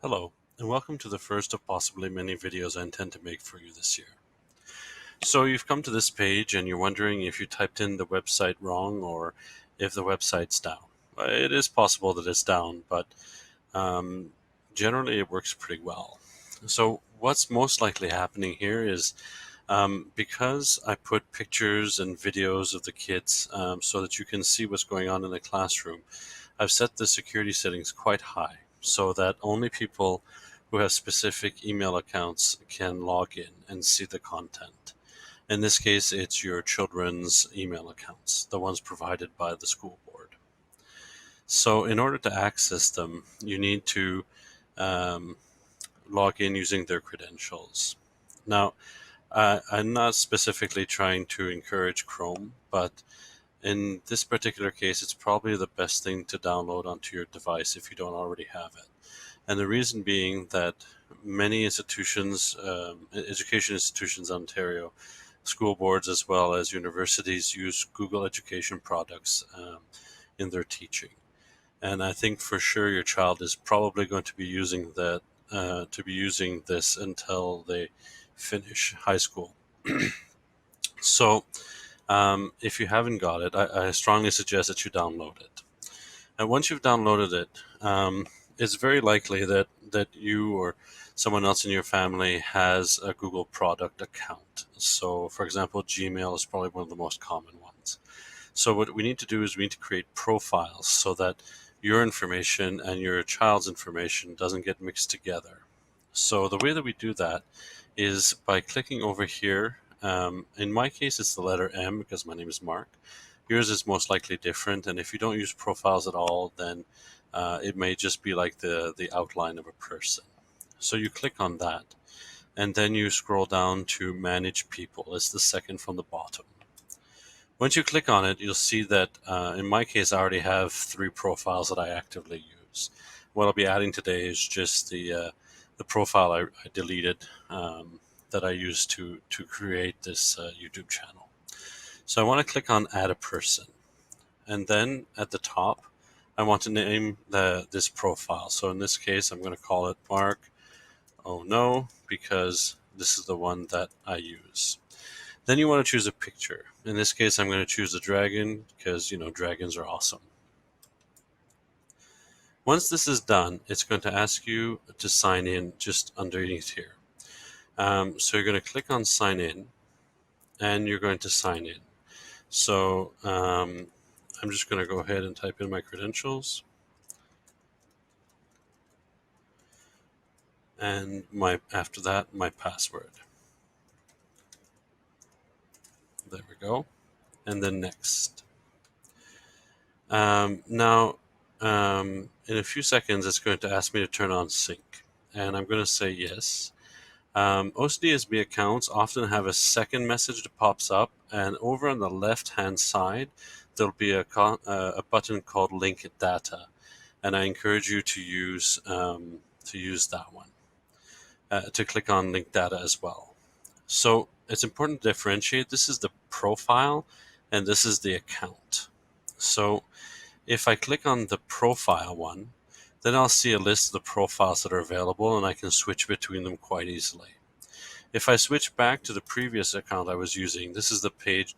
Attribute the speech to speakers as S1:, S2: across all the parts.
S1: Hello, and welcome to the first of possibly many videos I intend to make for you this year. So you've come to this page and you're wondering if you typed in the website wrong or if the website's down. It is possible that it's down, but um, generally it works pretty well. So what's most likely happening here is because I put pictures and videos of the kids so that you can see what's going on in the classroom, I've set the security settings quite high so that only people who have specific email accounts can log in and see the content. In this case, it's your children's email accounts, the ones provided by the school board. So in order to access them, you need to um, log in using their credentials. Now, I'm not specifically trying to encourage Chrome, but in this particular case, it's probably the best thing to download onto your device if you don't already have it. And the reason being that many institutions, education institutions in Ontario, school boards as well as universities use Google Education products in their teaching. And I think for sure your child is probably going to be using this until they finish high school. So if you haven't got it, I strongly suggest that you download it. And once you've downloaded it, it's very likely that you or someone else in your family has a Google product account. So, for example, Gmail is probably one of the most common ones. So, what we need to do is we need to create profiles so that your information and your child's information doesn't get mixed together. So, the way that we do that is by clicking over here. In my case, it's the letter M because my name is Mark. Yours is most likely different, and if you don't use profiles at all, then it may just be like the outline of a person. So you click on that, and then you scroll down to Manage People. It's the second from the bottom. Once you click on it, you'll see that in my case, I already have 3 profiles that I actively use. What I'll be adding today is just the profile I deleted that I used to create this YouTube channel. So I want to click on Add a Person. And then at the top, I want to name this profile. So in this case, I'm going to call it Mark Oh No, because this is the one that I use. Then you want to choose a picture. In this case, I'm going to choose a dragon because, dragons are awesome. Once this is done, it's going to ask you to sign in just underneath here. So you're going to click on Sign In, and you're going to sign in. So I'm just going to go ahead and type in my credentials. And after that, my password. There we go. And then next. Now, in a few seconds, it's going to ask me to turn on sync. And I'm going to say yes. OCDSB accounts often have a second message that pops up, and over on the left-hand side, there'll be a button called Link Data, and I encourage you to use that one. To click on Link Data as well. So it's important to differentiate. This is the profile, and this is the account. So if I click on the profile one, then I'll see a list of the profiles that are available, and I can switch between them quite easily. If I switch back to the previous account I was using, this is the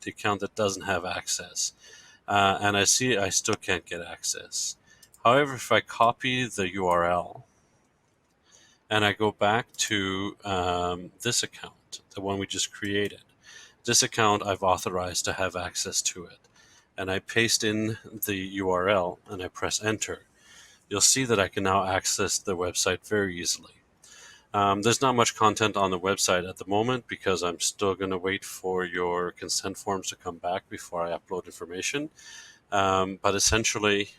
S1: account that doesn't have access. And I see I still can't get access. However, if I copy the URL and I go back to this account, the one we just created, this account I've authorized to have access to it, and I paste in the URL and I press enter, you'll see that I can now access the website very easily. There's not much content on the website at the moment because I'm still going to wait for your consent forms to come back before I upload information. But essentially,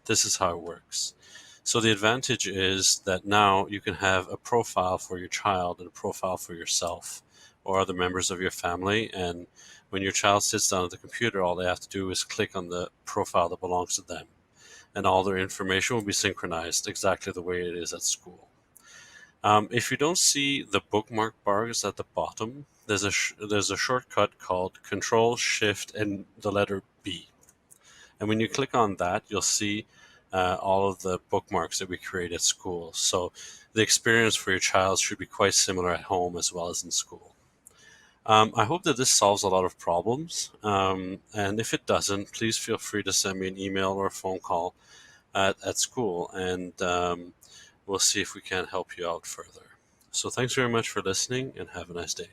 S1: this is how it works. So the advantage is that now you can have a profile for your child and a profile for yourself or other members of your family. And when your child sits down at the computer, all they have to do is click on the profile that belongs to them. And all their information will be synchronized exactly the way it is at school. If you don't see the bookmark bars at the bottom, there's a shortcut called Control Shift and the letter B. And when you click on that, you'll see all of the bookmarks that we create at school. So the experience for your child should be quite similar at home as well as in school. I hope that this solves a lot of problems. And if it doesn't, please feel free to send me an email or a phone call at school, and we'll see if we can help you out further. So thanks very much for listening, and have a nice day.